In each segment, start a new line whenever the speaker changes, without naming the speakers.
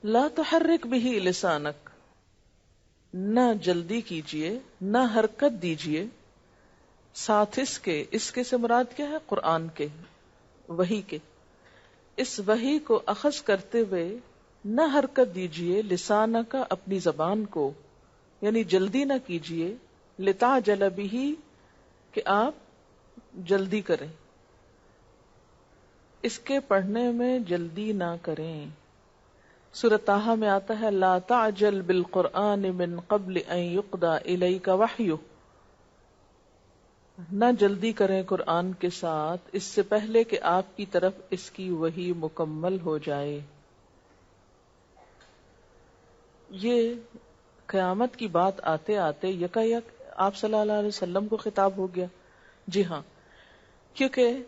لا تحرک بہ لسانک، نہ جلدی کیجئے، نہ حرکت دیجئے ساتھ اس کے سے مراد کیا ہے؟ قرآن کے، وحی کے، اس وحی کو اخذ کرتے ہوئے نہ حرکت دیجئے لسانہ کا، اپنی زبان کو، یعنی جلدی نہ کیجئے، لتعجل بہ، کہ آپ جلدی کریں، اس کے پڑھنے میں جلدی نہ کریں۔ سورۃ طٰہٰ میں آتا ہے لا تعجل بالقرآن من قبل ان یقضی الیک وحیہ، نہ جلدی کریں قرآن کے ساتھ اس سے پہلے کہ آپ کی طرف اس کی وحی مکمل ہو جائے۔ یہ قیامت کی بات آتے آتے یکایک آپ صلی اللہ علیہ وسلم کو خطاب ہو گیا۔ جی ہاں، کیونکہ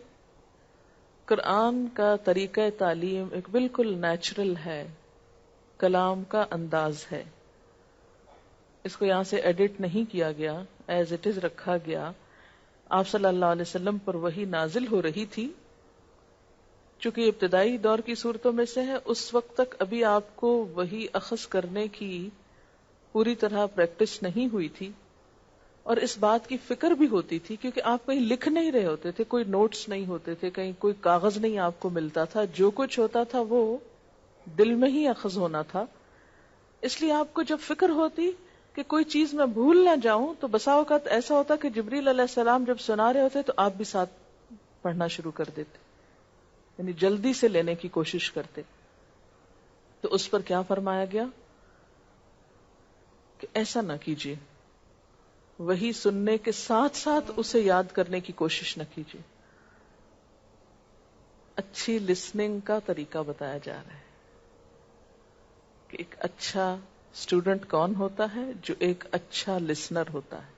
قرآن کا طریقہ تعلیم ایک بالکل نیچرل ہے، کلام کا انداز ہے، اس کو یہاں سے ایڈٹ نہیں کیا گیا، ایز اٹ از رکھا گیا۔ آپ صلی اللہ علیہ وسلم پر وحی نازل ہو رہی تھی، چونکہ ابتدائی دور کی صورتوں میں سے ہے، اس وقت تک ابھی آپ کو وحی اخذ کرنے کی پوری طرح پریکٹس نہیں ہوئی تھی، اور اس بات کی فکر بھی ہوتی تھی کیونکہ آپ کہیں لکھ نہیں رہے ہوتے تھے، کوئی نوٹس نہیں ہوتے تھے، کہیں کوئی کاغذ نہیں آپ کو ملتا تھا، جو کچھ ہوتا تھا وہ دل میں ہی اخذ ہونا تھا۔ اس لیے آپ کو جب فکر ہوتی کہ کوئی چیز میں بھول نہ جاؤں تو بسا اوقات ایسا ہوتا کہ جبریل علیہ السلام جب سنا رہے ہوتے تو آپ بھی ساتھ پڑھنا شروع کر دیتے، یعنی جلدی سے لینے کی کوشش کرتے۔ تو اس پر کیا فرمایا گیا کہ ایسا نہ کیجیے، وہی سننے کے ساتھ ساتھ اسے یاد کرنے کی کوشش نہ کیجیے۔ اچھی لسننگ کا طریقہ بتایا جا رہا ہے کہ ایک اچھا اسٹوڈنٹ کون ہوتا ہے؟ جو ایک اچھا لسنر ہوتا ہے۔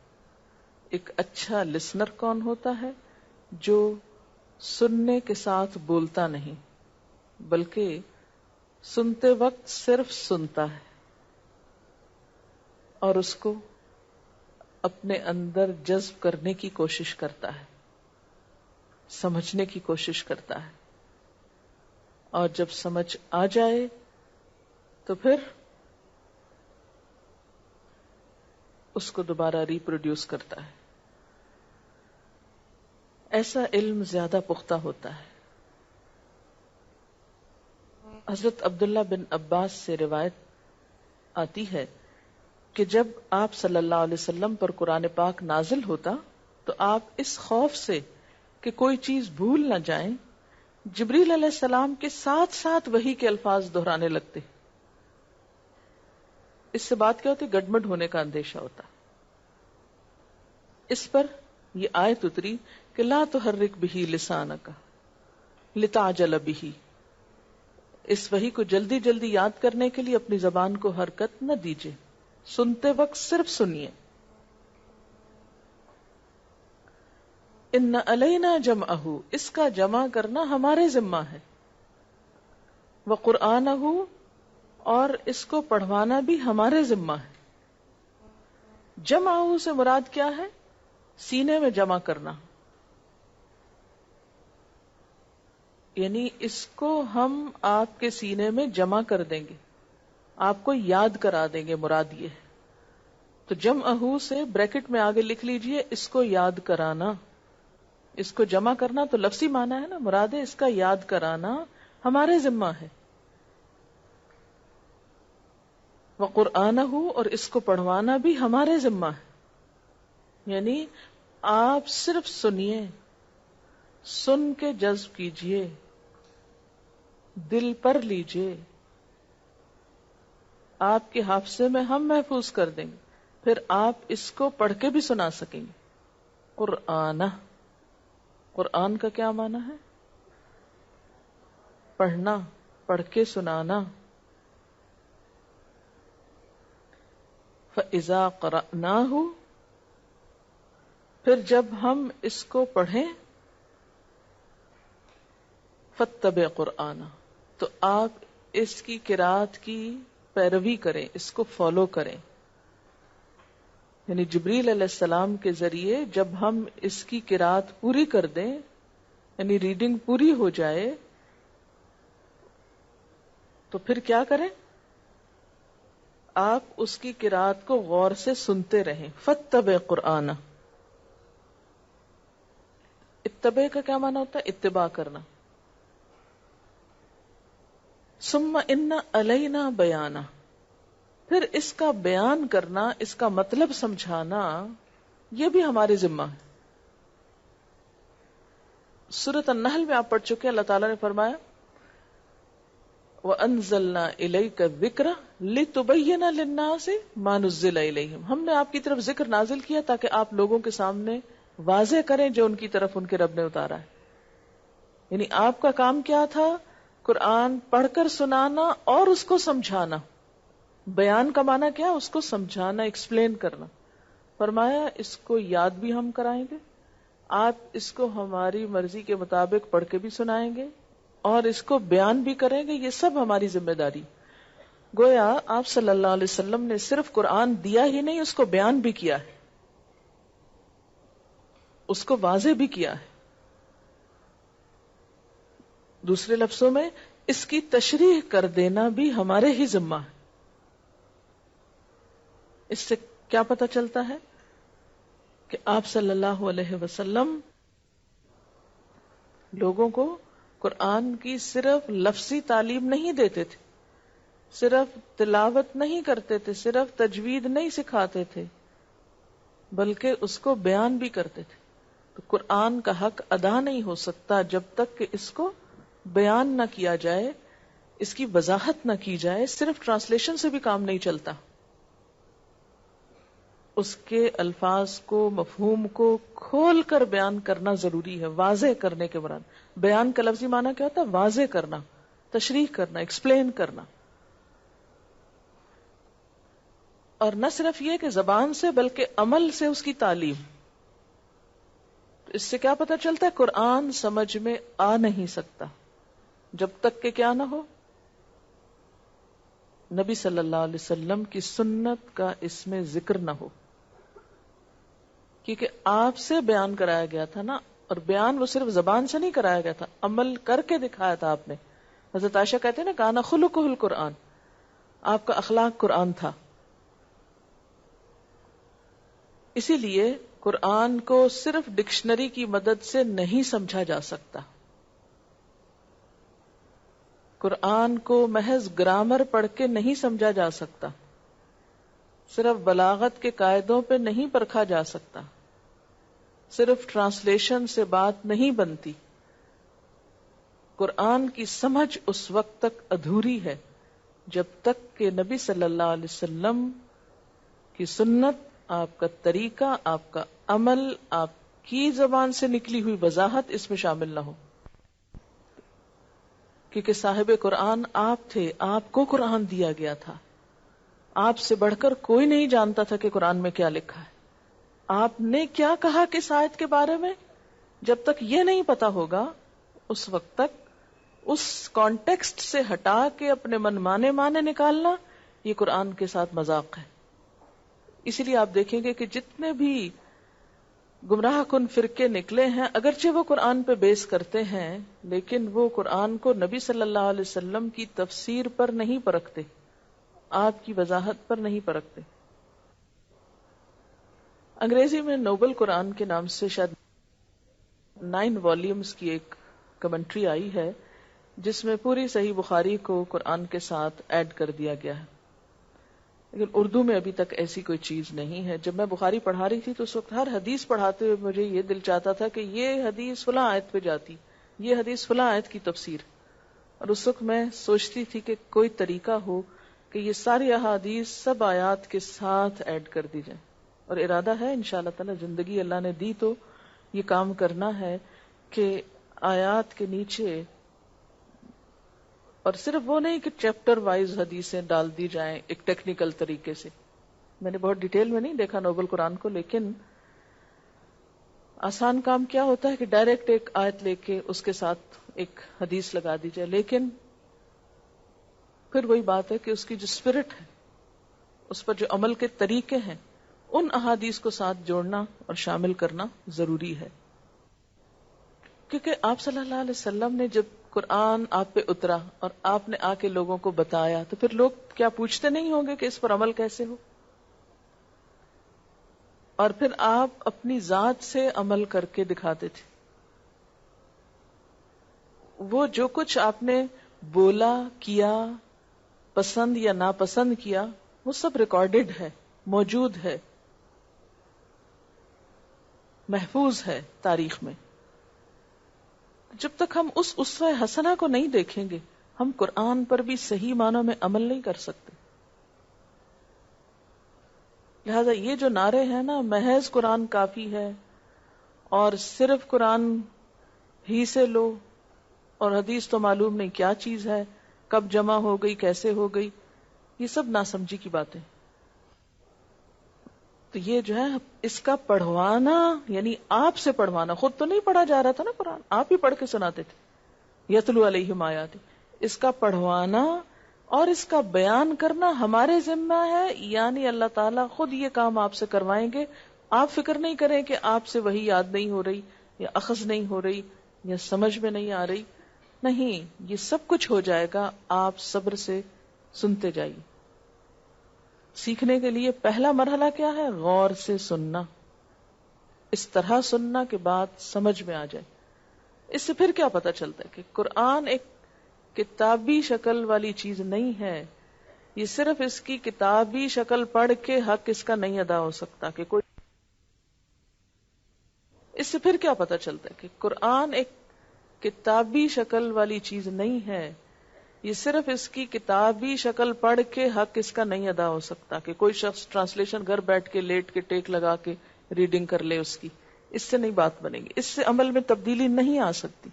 ایک اچھا لسنر کون ہوتا ہے؟ جو سننے کے ساتھ بولتا نہیں بلکہ سنتے وقت صرف سنتا ہے اور اس کو اپنے اندر جذب کرنے کی کوشش کرتا ہے، سمجھنے کی کوشش کرتا ہے، اور جب سمجھ آ جائے تو پھر اس کو دوبارہ ریپروڈیوس کرتا ہے۔ ایسا علم زیادہ پختہ ہوتا ہے۔ حضرت عبداللہ بن عباس سے روایت آتی ہے کہ جب آپ صلی اللہ علیہ وسلم پر قرآن پاک نازل ہوتا تو آپ اس خوف سے کہ کوئی چیز بھول نہ جائیں، جبریل علیہ السلام کے ساتھ ساتھ وحی کے الفاظ دہرانے لگتے۔ اس سے بات کیا ہوتی؟ گڑبڑ ہونے کا اندیشہ ہوتا۔ اس پر یہ آیت اتری کہ لا تحرک بہ لسانک لتعجل بہ، اس وحی کو جلدی جلدی یاد کرنے کے لیے اپنی زبان کو حرکت نہ دیجیے، سنتے وقت صرف سنیے۔ ان علینا جمعہ، اس کا جمع کرنا ہمارے ذمہ ہے، وقرآنہ، اور اس کو پڑھوانا بھی ہمارے ذمہ ہے۔ جمعہ سے مراد کیا ہے؟ سینے میں جمع کرنا، یعنی اس کو ہم آپ کے سینے میں جمع کر دیں گے، آپ کو یاد کرا دیں گے، مراد یہ ہے۔ تو جمعہ سے بریکٹ میں آگے لکھ لیجئے اس کو یاد کرانا، اس کو جمع کرنا تو لفظی معنی ہے نا، مراد ہے اس کا یاد کرانا ہمارے ذمہ ہے۔ وقرآنہ، اور اس کو پڑھوانا بھی ہمارے ذمہ ہے، یعنی آپ صرف سنیے، سن کے جذب کیجئے، دل پر لیجئے، آپ کے حافظے میں ہم محفوظ کر دیں گے، پھر آپ اس کو پڑھ کے بھی سنا سکیں گے۔ قرآنہ، قرآن کا کیا معنی ہے؟ پڑھنا، پڑھ کے سنانا۔ فَإِذَا قَرَأْنَاهُ، پھر جب ہم اس کو پڑھیں، فَاتَّبِعْ قُرْآنَهُ، تو آپ اس کی قرات کی پیروی کریں، اس کو فالو کریں۔ یعنی جبریل علیہ السلام کے ذریعے جب ہم اس کی قرات پوری کر دیں، یعنی ریڈنگ پوری ہو جائے، تو پھر کیا کریں؟ آپ اس کی قرات کو غور سے سنتے رہیں. فاتبع قرآن. اتبع کا کیا معنی ہوتا ہے؟ اتباع کرنا. ثم ان علینا بیانا، پھر اس کا بیان کرنا، اس کا مطلب سمجھانا، یہ بھی ہمارے ذمہ ہے. سورۃ النحل میں آپ پڑھ چکے ہیں، اللہ تعالیٰ نے فرمایا وَأَنزَلْنَا إِلَيْكَ الذِّكْرَ لِتُبَيِّنَ لِلنَّاسِ مَا نُزِّلَ إِلَيْهِمْ. ہم نے آپ کی طرف ذکر نازل کیا تاکہ آپ لوگوں کے سامنے واضح کریں جو ان کی طرف ان کے رب نے اتارا ہے. یعنی آپ کا کام کیا تھا؟ قرآن پڑھ کر سنانا اور اس کو سمجھانا. بیان کا معنی کیا؟ اس کو سمجھانا، ایکسپلین کرنا. فرمایا اس کو یاد بھی ہم کرائیں گے، آپ اس کو ہماری مرضی کے مطابق پڑھ کے بھی سنائیں گے اور اس کو بیان بھی کریں گے. یہ سب ہماری ذمہ داری. گویا آپ صلی اللہ علیہ وسلم نے صرف قرآن دیا ہی نہیں، اس کو بیان بھی کیا ہے، اس کو واضح بھی کیا ہے. دوسرے لفظوں میں اس کی تشریح کر دینا بھی ہمارے ہی ذمہ ہے. اس سے کیا پتہ چلتا ہے کہ آپ صلی اللہ علیہ وسلم لوگوں کو قرآن کی صرف لفظی تعلیم نہیں دیتے تھے، صرف تلاوت نہیں کرتے تھے، صرف تجوید نہیں سکھاتے تھے، بلکہ اس کو بیان بھی کرتے تھے. تو قرآن کا حق ادا نہیں ہو سکتا جب تک کہ اس کو بیان نہ کیا جائے، اس کی وضاحت نہ کی جائے. صرف ٹرانسلیشن سے بھی کام نہیں چلتا. اس کے الفاظ کو، مفہوم کو کھول کر بیان کرنا ضروری ہے. واضح کرنے کے مراد بیان کا لفظی معنی کیا ہوتا ہے؟ واضح کرنا، تشریح کرنا، ایکسپلین کرنا. اور نہ صرف یہ کہ زبان سے بلکہ عمل سے اس کی تعلیم. اس سے کیا پتہ چلتا ہے؟ قرآن سمجھ میں آ نہیں سکتا جب تک کہ کیا نہ ہو، نبی صلی اللہ علیہ وسلم کی سنت کا اس میں ذکر نہ ہو. کیونکہ آپ سے بیان کرایا گیا تھا نا، اور بیان وہ صرف زبان سے نہیں کرایا گیا تھا، عمل کر کے دکھایا تھا آپ نے. حضرت عائشہ کہتے ہیں نا کانا خلقہ القرآن، آپ کا اخلاق قرآن تھا. اسی لیے قرآن کو صرف ڈکشنری کی مدد سے نہیں سمجھا جا سکتا. قرآن کو محض گرامر پڑھ کے نہیں سمجھا جا سکتا، صرف بلاغت کے قاعدوں پہ نہیں پرکھا جا سکتا، صرف ٹرانسلیشن سے بات نہیں بنتی. قرآن کی سمجھ اس وقت تک ادھوری ہے جب تک کہ نبی صلی اللہ علیہ وسلم کی سنت، آپ کا طریقہ، آپ کا عمل، آپ کی زبان سے نکلی ہوئی وضاحت اس میں شامل نہ ہو. کیونکہ صاحب قرآن آپ تھے، آپ کو قرآن دیا گیا تھا. آپ سے بڑھ کر کوئی نہیں جانتا تھا کہ قرآن میں کیا لکھا ہے. آپ نے کیا کہا کس آیت کے بارے میں، جب تک یہ نہیں پتا ہوگا اس وقت تک اس کانٹیکسٹ سے ہٹا کے اپنے من مانے نکالنا، یہ قرآن کے ساتھ مذاق ہے. اسی لیے آپ دیکھیں گے کہ جتنے بھی گمراہ کن فرقے نکلے ہیں، اگرچہ وہ قرآن پہ بیس کرتے ہیں، لیکن وہ قرآن کو نبی صلی اللہ علیہ وسلم کی تفسیر پر نہیں پرکھتے، آپ کی وضاحت پر نہیں پرکھتے. انگریزی میں نوبل قرآن کے نام سے شاید 9 والیومز کی ایک کمنٹری آئی ہے، جس میں پوری صحیح بخاری کو قرآن کے ساتھ ایڈ کر دیا گیا ہے. لیکن اردو میں ابھی تک ایسی کوئی چیز نہیں ہے. جب میں بخاری پڑھا رہی تھی تو اس وقت ہر حدیث پڑھاتے ہوئے مجھے یہ دل چاہتا تھا کہ یہ حدیث فلاں آیت پہ جاتی، یہ حدیث فلاں آیت کی تفسیر. اور اس وقت میں سوچتی تھی کہ کوئی طریقہ ہو کہ یہ ساری احادیث سب آیات کے ساتھ ایڈ کر دی جائیں. اور ارادہ ہے انشاءاللہ تعالی، زندگی اللہ نے دی تو یہ کام کرنا ہے کہ آیات کے نیچے، اور صرف وہ نہیں کہ چیپٹر وائز حدیثیں ڈال دی جائیں ایک ٹیکنیکل طریقے سے. میں نے بہت ڈیٹیل میں نہیں دیکھا نوبل قرآن کو، لیکن آسان کام کیا ہوتا ہے کہ ڈائریکٹ ایک آیت لے کے اس کے ساتھ ایک حدیث لگا دی جائے. لیکن پھر وہی بات ہے کہ اس کی جو اسپرٹ ہے، اس پر جو عمل کے طریقے ہیں، ان احادیث کو ساتھ جوڑنا اور شامل کرنا ضروری ہے. کیونکہ آپ صلی اللہ علیہ وسلم نے جب قرآن آپ پہ اترا اور آپ نے آ کے لوگوں کو بتایا، تو پھر لوگ کیا پوچھتے نہیں ہوں گے کہ اس پر عمل کیسے ہو؟ اور پھر آپ اپنی ذات سے عمل کر کے دکھاتے تھے. وہ جو کچھ آپ نے بولا، کیا، پسند یا ناپسند کیا، وہ سب ریکارڈڈ ہے، موجود ہے، محفوظ ہے تاریخ میں. جب تک ہم اس اسوہ حسنہ کو نہیں دیکھیں گے، ہم قرآن پر بھی صحیح معنوں میں عمل نہیں کر سکتے. لہذا یہ جو نعرے ہیں نا، محض قرآن کافی ہے اور صرف قرآن ہی سے لو، اور حدیث تو معلوم نہیں کیا چیز ہے، کب جمع ہو گئی، کیسے ہو گئی، یہ سب ناسمجھی کی باتیں. تو یہ جو ہے اس کا پڑھوانا، یعنی آپ سے پڑھوانا، خود تو نہیں پڑھا جا رہا تھا نا قرآن، آپ ہی پڑھ کے سناتے تھے. یتلو علیہم آیات، اس کا پڑھوانا اور اس کا بیان کرنا ہمارے ذمہ ہے. یعنی اللہ تعالیٰ خود یہ کام آپ سے کروائیں گے. آپ فکر نہیں کریں کہ آپ سے وہی یاد نہیں ہو رہی، یا اخذ نہیں ہو رہی، یا سمجھ میں نہیں آ رہی. نہیں، یہ سب کچھ ہو جائے گا. آپ صبر سے سنتے جائیے. سیکھنے کے لیے پہلا مرحلہ کیا ہے؟ غور سے سننا، اس طرح سننا کہ بات سمجھ میں آ جائے. اس سے پھر کیا پتا چلتا ہے کہ قرآن ایک کتابی شکل والی چیز نہیں ہے. یہ صرف اس کی کتابی شکل پڑھ کے حق اس کا نہیں ادا ہو سکتا کہ کوئی. اس سے پھر کیا پتا چلتا ہے کہ قرآن ایک کتابی شکل والی چیز نہیں ہے. یہ صرف اس کی کتابی شکل پڑھ کے حق اس کا نہیں ادا ہو سکتا کہ کوئی شخص ٹرانسلیشن گھر بیٹھ کے لیٹ کے ٹیک لگا کے ریڈنگ کر لے اس کی. اس سے نہیں بات بنے گی، اس سے عمل میں تبدیلی نہیں آ سکتی.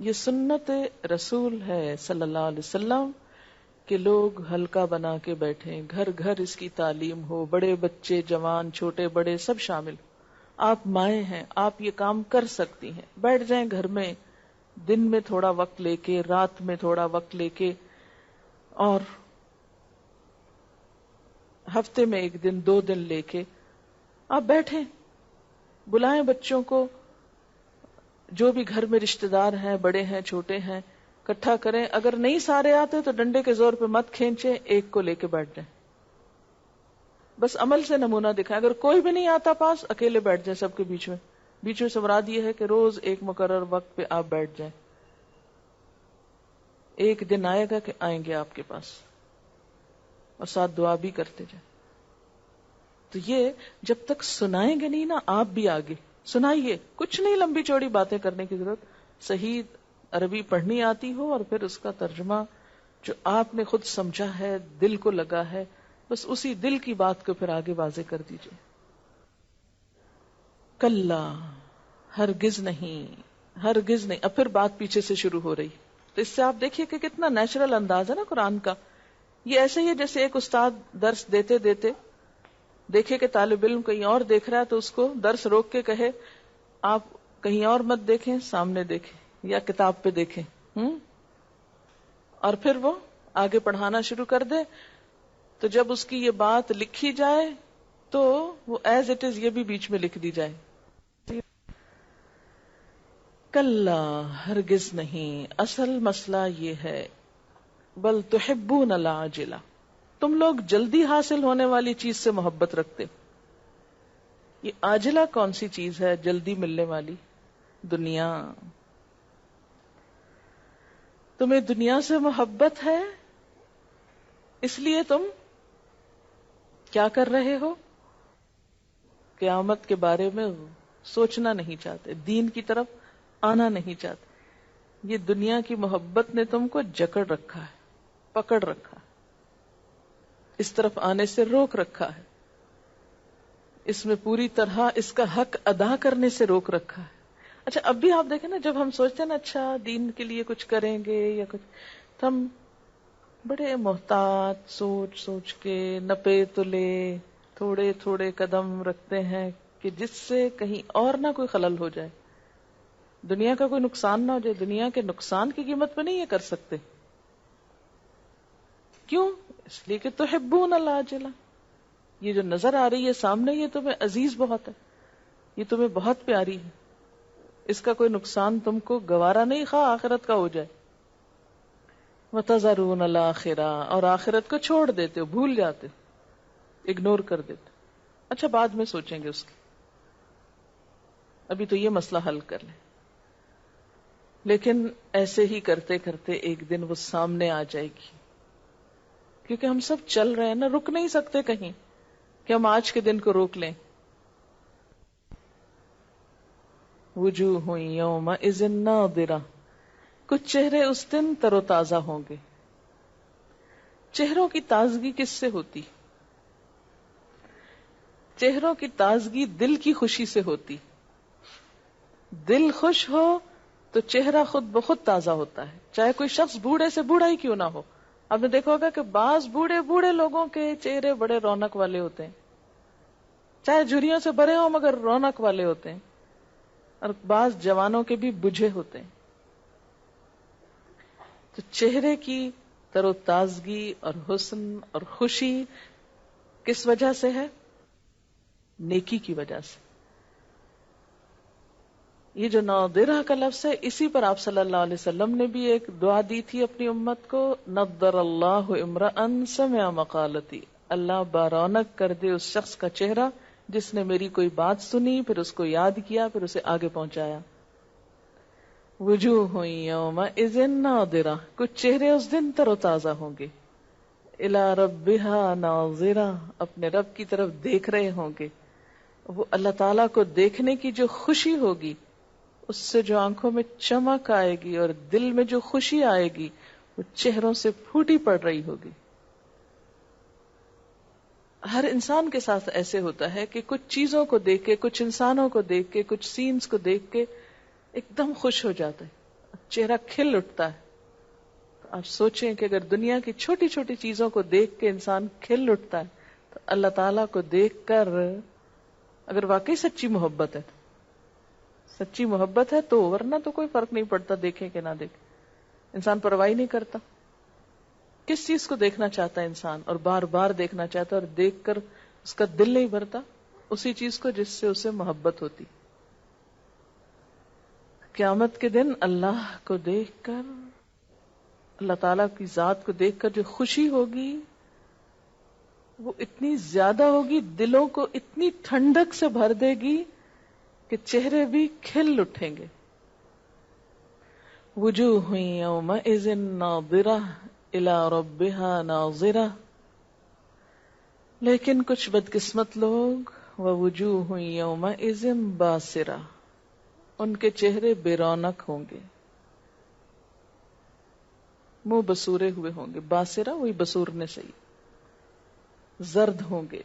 یہ سنت رسول ہے صلی اللہ علیہ وسلم کہ لوگ حلقہ بنا کے بیٹھیں، گھر گھر اس کی تعلیم ہو، بڑے بچے جوان چھوٹے بڑے سب شامل. آپ مائیں ہیں، آپ یہ کام کر سکتی ہیں. بیٹھ جائیں گھر میں، دن میں تھوڑا وقت لے کے، رات میں تھوڑا وقت لے کے، اور ہفتے میں 1 دن 2 دن لے کے آپ بیٹھیں. بلائیں بچوں کو، جو بھی گھر میں رشتہ دار ہیں، بڑے ہیں چھوٹے ہیں، اکٹھا کریں. اگر نہیں سارے آتے تو ڈنڈے کے زور پہ مت کھینچیں، ایک کو لے کے بیٹھ جائیں. بس عمل سے نمونہ دکھائیں. اگر کوئی بھی نہیں آتا پاس، اکیلے بیٹھ جائیں سب کے بیچ میں. بیچ میں سے مراد یہ ہے کہ روز ایک مقرر وقت پہ آپ بیٹھ جائیں. ایک دن آئے گا کہ آئیں گے آپ کے پاس، اور ساتھ دعا بھی کرتے جائیں. تو یہ جب تک سنائیں گے نہیں نا، آپ بھی آگے سنائیے. کچھ نہیں لمبی چوڑی باتیں کرنے کی ضرورت. صحیح عربی پڑھنی آتی ہو اور پھر اس کا ترجمہ جو آپ نے خود سمجھا ہے، دل کو لگا ہے، بس اسی دل کی بات کو پھر آگے واضح کر دیجئے. کلا، ہرگز نہیں، ہرگز نہیں. اب پھر بات پیچھے سے شروع ہو رہی. تو اس سے آپ دیکھیے کہ کتنا نیچرل انداز ہے نا قرآن کا. یہ ایسے ہی ہے جیسے ایک استاد درس دیتے دیتے دیکھے کہ طالب علم کہیں اور دیکھ رہا ہے تو اس کو درس روک کے کہے آپ کہیں اور مت دیکھیں، سامنے دیکھیں یا کتاب پہ دیکھیں. اور پھر وہ آگے پڑھانا شروع کر دے. تو جب اس کی یہ بات لکھی جائے تو وہ ایز اٹ از یہ بھی بیچ میں لکھ دی جائے. کلا، ہرگز نہیں. اصل مسئلہ یہ ہے، بل تحبون العاجلہ، تم لوگ جلدی حاصل ہونے والی چیز سے محبت رکھتے. یہ عاجلہ کون سی چیز ہے جلدی ملنے والی؟ دنیا. تمہیں دنیا سے محبت ہے، اس لیے تم کیا کر رہے ہو؟ قیامت کے بارے میں سوچنا نہیں چاہتے، دین کی طرف آنا نہیں چاہتے. یہ دنیا کی محبت نے تم کو جکڑ رکھا ہے، پکڑ رکھا ہے، اس طرف آنے سے روک رکھا ہے، اس میں پوری طرح اس کا حق ادا کرنے سے روک رکھا ہے. اچھا اب بھی آپ دیکھیں نا، جب ہم سوچتے ہیں نا اچھا دین کے لیے کچھ کریں گے یا کچھ، تو ہم بڑے محتاط سوچ سوچ کے نپے تلے تھوڑے تھوڑے قدم رکھتے ہیں کہ جس سے کہیں اور نہ کوئی خلل ہو جائے، دنیا کا کوئی نقصان نہ ہو جائے. دنیا کے نقصان کی قیمت پہ نہیں یہ کر سکتے. کیوں؟ اس لیے کہ تحبون العاجلہ، یہ جو نظر آ رہی ہے سامنے، یہ تمہیں عزیز بہت ہے، یہ تمہیں بہت پیاری ہے، اس کا کوئی نقصان تم کو گوارا نہیں، خواہ آخرت کا ہو جائے. وَتَذَرُونَ الْآخِرَةَ، اور آخرت کو چھوڑ دیتے ہو، بھول جاتے ہو، اگنور کر دیتے. اچھا بعد میں سوچیں گے اس کی، ابھی تو یہ مسئلہ حل کر لیں. لیکن ایسے ہی کرتے کرتے ایک دن وہ سامنے آ جائے گی، کیونکہ ہم سب چل رہے ہیں نا، رک نہیں سکتے کہیں کہ ہم آج کے دن کو روک لیں. وجوہ یومئذ ناظرہ، کچھ چہرے اس دن تر و تازہ ہوں گے. چہروں کی تازگی کس سے ہوتی؟ چہروں کی تازگی دل کی خوشی سے ہوتی. دل خوش ہو تو چہرہ خود بخود تازہ ہوتا ہے، چاہے کوئی شخص بوڑھے سے بوڑھا ہی کیوں نہ ہو. آپ نے دیکھا ہوگا کہ بعض بوڑھے لوگوں کے چہرے بڑے رونق والے ہوتے ہیں، چاہے جھریوں سے بھرے ہوں مگر رونق والے ہوتے ہیں، اور بعض جوانوں کے بھی بجھے ہوتے ہیں. تو چہرے کی تر و تازگی اور حسن اور خوشی کس وجہ سے ہے؟ نیکی کی وجہ سے. یہ جو ناظرہ کا لفظ ہے، اسی پر آپ صلی اللہ علیہ وسلم نے بھی ایک دعا دی تھی اپنی امت کو، نضر اللہ امرأ سمع مقالتی، اللہ بارونق کر دے اس شخص کا چہرہ جس نے میری کوئی بات سنی، پھر اس کو یاد کیا، پھر اسے آگے پہنچایا. وجوہ یومئذ ناظرہ، کچھ چہرے اس دن تر و تازہ ہوں گے. الی ربہا ناظرہ، اپنے رب کی طرف دیکھ رہے ہوں گے. وہ اللہ تعالیٰ کو دیکھنے کی جو خوشی ہوگی، اس سے جو آنکھوں میں چمک آئے گی اور دل میں جو خوشی آئے گی، وہ چہروں سے پھوٹی پڑ رہی ہوگی. ہر انسان کے ساتھ ایسے ہوتا ہے کہ کچھ چیزوں کو دیکھ کے، کچھ انسانوں کو دیکھ کے، کچھ سینز کو دیکھ کے ایک دم خوش ہو جاتا ہے، چہرہ کھل اٹھتا ہے. آپ سوچیں کہ اگر دنیا کی چھوٹی چھوٹی چیزوں کو دیکھ کے انسان کھل اٹھتا ہے، تو اللہ تعالیٰ کو دیکھ کر اگر واقعی سچی محبت ہے، سچی محبت ہے تو، ورنہ تو کوئی فرق نہیں پڑتا دیکھیں کہ نہ دیکھیں، انسان پرواہ نہیں کرتا. کس چیز کو دیکھنا چاہتا ہے انسان اور بار بار دیکھنا چاہتا ہے، اور دیکھ کر اس کا دل نہیں بھرتا؟ اسی چیز کو جس سے اسے محبت ہوتی. قیامت کے دن اللہ کو دیکھ کر، اللہ تعالیٰ کی ذات کو دیکھ کر جو خوشی ہوگی وہ اتنی زیادہ ہوگی، دلوں کو اتنی ٹھنڈک سے بھر دے گی کہ چہرے بھی کھل اٹھیں گے. وجوہ یومئذ ناظرہ الی ربہا ناظرہ. لیکن کچھ بدقسمت لوگ، ووجوہ یومئذ باسرہ، ان کے چہرے بے رونق ہوں گے، منہ بسورے ہوئے ہوں گے. باسرہ وہی بسورنے سے ہی، زرد ہوں گے،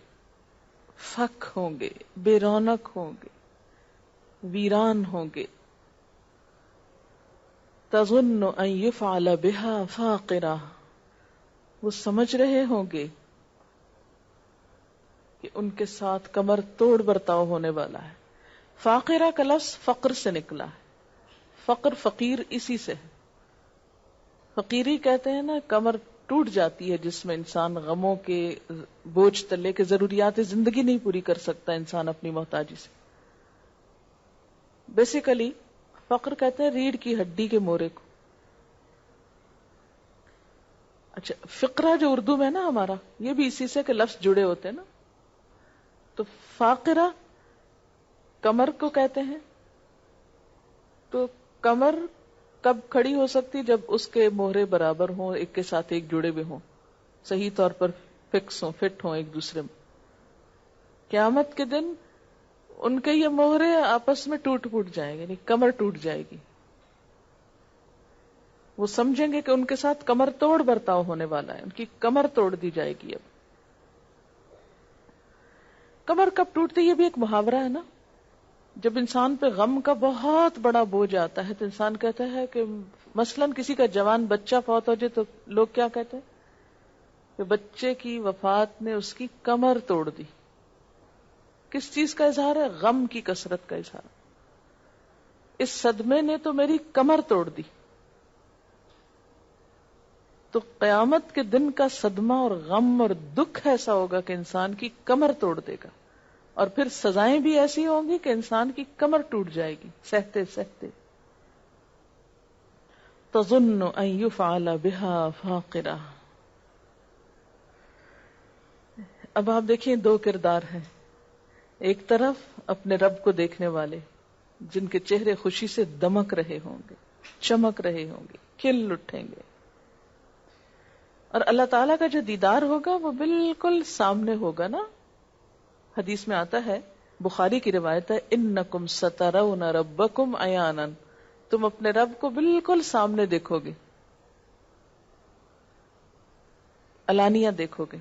فک ہوں گے، بے رونق ہوں گے، ویران ہوں گے. تظن ان یفعل بہا فاقرہ، وہ سمجھ رہے ہوں گے کہ ان کے ساتھ کمر توڑ برتاؤ ہونے والا ہے. فاقرہ کا لفظ فقر سے نکلا ہے، فقر فقیر اسی سے ہے. فقیری کہتے ہیں نا، کمر ٹوٹ جاتی ہے جس میں انسان غموں کے بوجھ تلے کے ضروریات زندگی نہیں پوری کر سکتا انسان اپنی محتاجی سے. بیسیکلی فقر کہتے ہیں ریڑھ کی ہڈی کے مورے کو. اچھا، فقرہ جو اردو میں نا ہمارا، یہ بھی اسی سے کہ لفظ جڑے ہوتے ہیں نا. تو فاقرہ کمر کو کہتے ہیں. تو کمر کب کھڑی ہو سکتی؟ جب اس کے مہرے برابر ہوں، ایک کے ساتھ ایک جڑے ہوئے ہوں، صحیح طور پر فکس ہوں، فٹ ہوں ایک دوسرے میں. قیامت کے دن ان کے یہ مہرے آپس میں ٹوٹ جائیں گے، یعنی کمر ٹوٹ جائے گی. وہ سمجھیں گے کہ ان کے ساتھ کمر توڑ برتاؤ ہونے والا ہے، ان کی کمر توڑ دی جائے گی. اب کمر کب ٹوٹتی؟ یہ بھی ایک محاورہ ہے نا. جب انسان پہ غم کا بہت بڑا بوجھ آتا ہے تو انسان کہتا ہے کہ مثلاً کسی کا جوان بچہ فوت ہو جائے تو لوگ کیا کہتے ہیں کہ بچے کی وفات نے اس کی کمر توڑ دی. کس چیز کا اظہار ہے؟ غم کی کثرت کا اظہار. اس صدمے نے تو میری کمر توڑ دی. تو قیامت کے دن کا صدمہ اور غم اور دکھ ایسا ہوگا کہ انسان کی کمر توڑ دے گا. اور پھر سزائیں بھی ایسی ہوں گی کہ انسان کی کمر ٹوٹ جائے گی سہتے سہتے. تظن ان يفعل بها فاقرہ. اب آپ دیکھیں دو کردار ہیں. ایک طرف اپنے رب کو دیکھنے والے جن کے چہرے خوشی سے دمک رہے ہوں گے، چمک رہے ہوں گے، کھل اٹھیں گے. اور اللہ تعالیٰ کا جو دیدار ہوگا وہ بالکل سامنے ہوگا نا. حدیث میں آتا ہے، بخاری کی روایت ہے، انکم سترون ربکم عیانا، تم اپنے رب کو بالکل سامنے دیکھو گے، علانیہ دیکھو گے.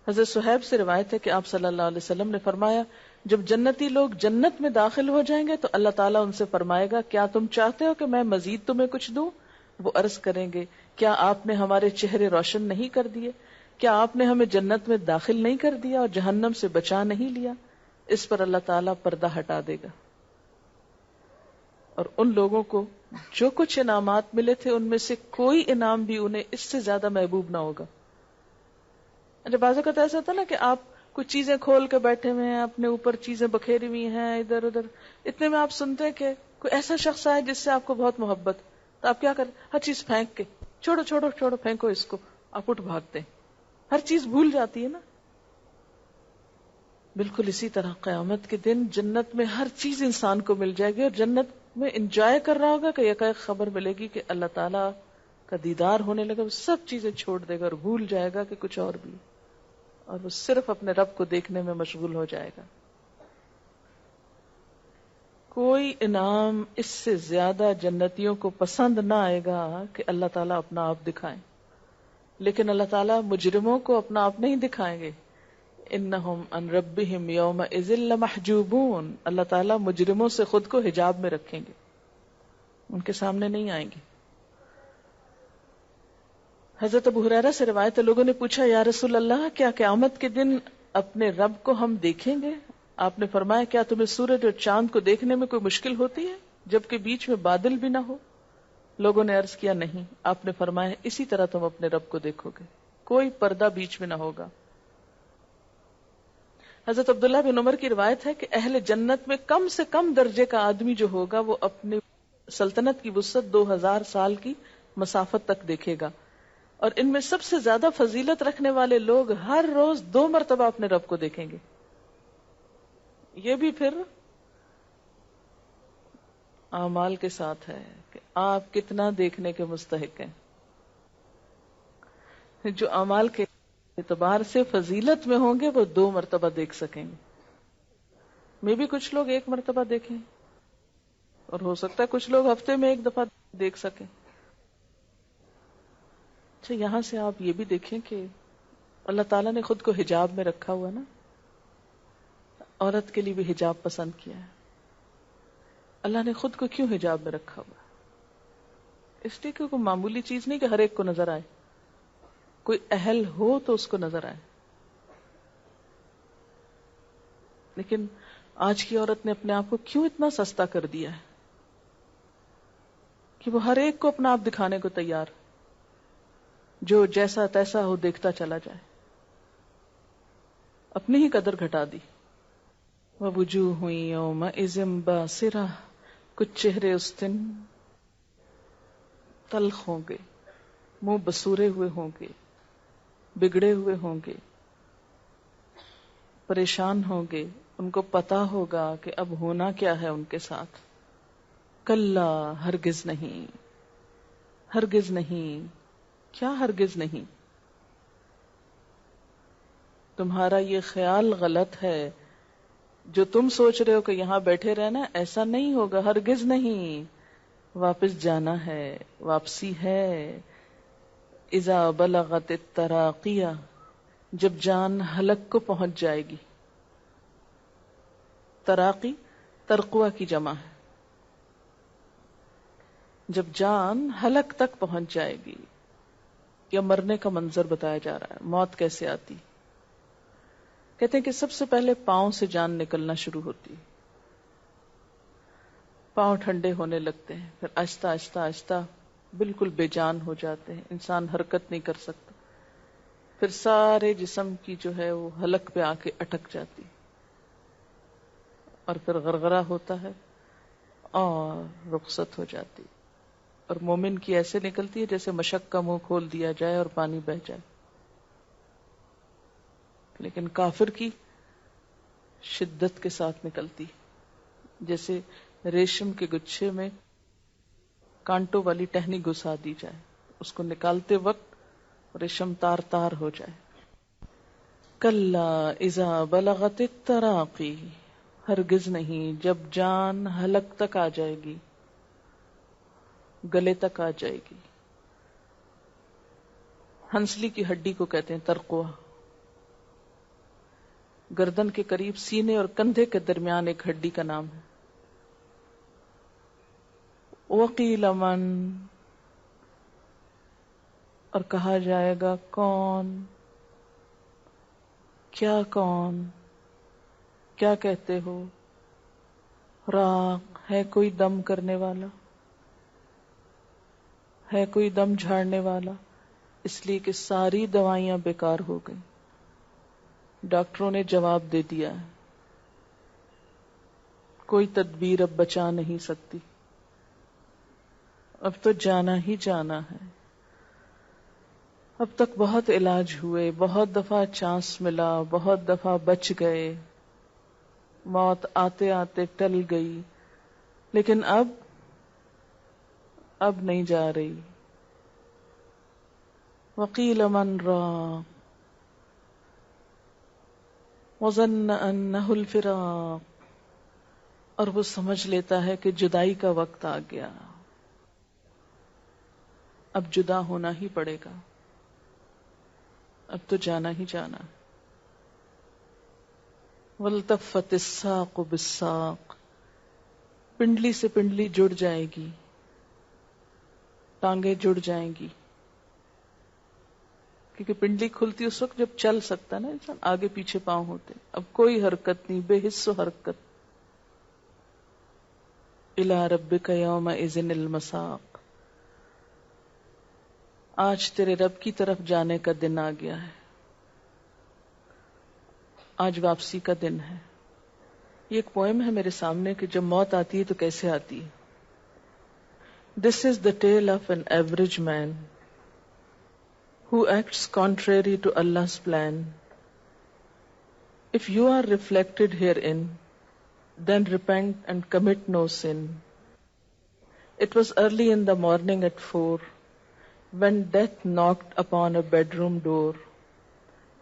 حضرت صہیب سے روایت ہے کہ آپ صلی اللہ علیہ وسلم نے فرمایا، جب جنتی لوگ جنت میں داخل ہو جائیں گے تو اللہ تعالیٰ ان سے فرمائے گا، کیا تم چاہتے ہو کہ میں مزید تمہیں کچھ دوں؟ وہ عرض کریں گے، کیا آپ نے ہمارے چہرے روشن نہیں کر دیے؟ کیا آپ نے ہمیں جنت میں داخل نہیں کر دیا اور جہنم سے بچا نہیں لیا؟ اس پر اللہ تعالیٰ پردہ ہٹا دے گا، اور ان لوگوں کو جو کچھ انعامات ملے تھے ان میں سے کوئی انعام بھی انہیں اس سے زیادہ محبوب نہ ہوگا. جب بعض اوقات ایسا ہوتا ہے نا کہ آپ کچھ چیزیں کھول کے بیٹھے ہوئے ہیں، اپنے اوپر چیزیں بکھیری ہوئی ہیں ادھر ادھر، اتنے میں آپ سنتے ہیں کہ کوئی ایسا شخص آئے جس سے آپ کو بہت محبت، تو آپ کیا کریں؟ ہر چیز پھینک کے چھوڑو چھوڑو چھوڑو، پھینکو اس کو، آپ اٹھ بھاگتے ہیں، ہر چیز بھول جاتی ہے نا. بالکل اسی طرح قیامت کے دن جنت میں ہر چیز انسان کو مل جائے گی، اور جنت میں انجوائے کر رہا ہوگا کہ یکایک خبر ملے گی کہ اللہ تعالیٰ کا دیدار ہونے لگا، وہ سب چیزیں چھوڑ دے گا اور بھول جائے گا کہ کچھ اور بھی، اور وہ صرف اپنے رب کو دیکھنے میں مشغول ہو جائے گا. کوئی انعام اس سے زیادہ جنتیوں کو پسند نہ آئے گا کہ اللہ تعالیٰ اپنا آپ دکھائیں. لیکن اللہ تعالیٰ مجرموں کو اپنا آپ نہیں دکھائیں گے. انہم عن ربہم یومئذ لمحجوبون، اللہ تعالیٰ مجرموں سے خود کو حجاب میں رکھیں گے، ان کے سامنے نہیں آئیں گے. حضرت ابو ہریرہ سے روایت ہے، لوگوں نے پوچھا، یا رسول اللہ، کیا قیامت کے دن اپنے رب کو ہم دیکھیں گے؟ آپ نے فرمایا، کیا تمہیں سورج اور چاند کو دیکھنے میں کوئی مشکل ہوتی ہے جبکہ بیچ میں بادل بھی نہ ہو؟ لوگوں نے عرض کیا، نہیں. آپ نے فرمایا، اسی طرح تم اپنے رب کو دیکھو گے، کوئی پردہ بیچ میں نہ ہوگا. حضرت عبداللہ بن عمر کی روایت ہے کہ اہل جنت میں کم سے کم درجے کا آدمی جو ہوگا وہ اپنی سلطنت کی وسعت 2000 سال کی مسافت تک دیکھے گا، اور ان میں سب سے زیادہ فضیلت رکھنے والے لوگ ہر روز 2 مرتبہ اپنے رب کو دیکھیں گے. یہ بھی پھر اعمال کے ساتھ ہے کہ آپ کتنا دیکھنے کے مستحق ہیں. جو اعمال کے اعتبار سے فضیلت میں ہوں گے وہ 2 مرتبہ دیکھ سکیں گے. میں بھی کچھ لوگ 1 مرتبہ دیکھیں، اور ہو سکتا ہے کچھ لوگ ہفتے میں 1 دفعہ دیکھ سکیں. اچھا، یہاں سے آپ یہ بھی دیکھیں کہ اللہ تعالیٰ نے خود کو حجاب میں رکھا ہوا نا. عورت کے لیے بھی حجاب پسند کیا ہے. اللہ نے خود کو کیوں حجاب میں رکھا ہوا؟ اس لیے کہ کوئی معمولی چیز نہیں کہ ہر ایک کو نظر آئے، کوئی اہل ہو تو اس کو نظر آئے. لیکن آج کی عورت نے اپنے آپ کو کیوں اتنا سستا کر دیا ہے کہ وہ ہر ایک کو اپنا آپ دکھانے کو تیار، جو جیسا تیسا ہو دیکھتا چلا جائے، اپنی ہی قدر گھٹا دی. وَوُجُوهٌ يَوْمَئِذٍ بَاسِرَةٌ، کچھ چہرے اس دن تلخ ہوں گے، منہ بسورے ہوئے ہوں گے، بگڑے ہوئے ہوں گے، پریشان ہوں گے. ان کو پتا ہوگا کہ اب ہونا کیا ہے ان کے ساتھ. کلا، ہرگز نہیں، ہرگز نہیں. کیا ہرگز نہیں؟ تمہارا یہ خیال غلط ہے. جو تم سوچ رہے ہو کہ یہاں بیٹھے رہنا، ایسا نہیں ہوگا، ہرگز نہیں. واپس جانا ہے، واپسی ہے. اذا بلغت التراقیہ، جب جان حلق کو پہنچ جائے گی. تراقی ترقوہ کی جمع ہے. جب جان حلق تک پہنچ جائے گی، یا مرنے کا منظر بتایا جا رہا ہے، موت کیسے آتی. کہتے ہیں کہ سب سے پہلے پاؤں سے جان نکلنا شروع ہوتی، پاؤں ٹھنڈے ہونے لگتے ہیں، پھر آہستہ آہستہ آہستہ بالکل بے جان ہو جاتے ہیں، انسان حرکت نہیں کر سکتا. پھر سارے جسم کی جو ہے وہ حلق پہ آ کے اٹک جاتی اور پھر غرغرہ ہوتا ہے اور رخصت ہو جاتی. اور مومن کی ایسے نکلتی ہے جیسے مشک کا منہ کھول دیا جائے اور پانی بہہ جائے. لیکن کافر کی شدت کے ساتھ نکلتی جیسے ریشم کے گچھے میں کانٹوں والی ٹہنی گھسا دی جائے, اس کو نکالتے وقت ریشم تار تار ہو جائے. کلا اذا بلغت التراقی, ہرگز نہیں جب جان حلق تک آ جائے گی, گلے تک آ جائے گی. ہنسلی کی ہڈی کو کہتے ہیں ترقوہ. گردن کے قریب سینے اور کندھے کے درمیان ایک ہڈی کا نام ہے. وقیل من, اور کہا جائے گا کون, کیا کون, کیا کہتے ہو. راق, ہے کوئی دم کرنے والا, ہے کوئی دم جھاڑنے والا. اس لیے کہ ساری دوائیاں بیکار ہو گئیں, ڈاکٹروں نے جواب دے دیا ہے, کوئی تدبیر اب بچا نہیں سکتی, اب تو جانا ہی جانا ہے. اب تک بہت علاج ہوئے, بہت دفعہ چانس ملا, بہت دفعہ بچ گئے, موت آتے آتے ٹل گئی, لیکن اب نہیں جا رہی. وقیل من راق وظن انہ الفراق, اور وہ سمجھ لیتا ہے کہ جدائی کا وقت آ گیا, اب جدا ہونا ہی پڑے گا, اب تو جانا ہی جانا. والتفت الساق بالساق, پنڈلی سے پنڈلی جڑ جائے گی, ٹانگیں جڑ جائیں گی. کیونکہ پنڈلی کھلتی اس وقت جب چل سکتا نا انسان, آگے پیچھے پاؤں ہوتے, اب کوئی حرکت نہیں, بے حس و حرکت. الی ربک یومئذ المساق, آج تیرے رب کی طرف جانے کا دن آ گیا ہے, آج واپسی کا دن ہے. یہ ایک پوئم ہے میرے سامنے کہ جب موت آتی ہے تو کیسے آتی ہے. This is the tale of an average man who acts contrary to Allah's plan. If you are reflected herein, then repent and commit no sin. It was early in the morning at 4, when death knocked upon a bedroom door.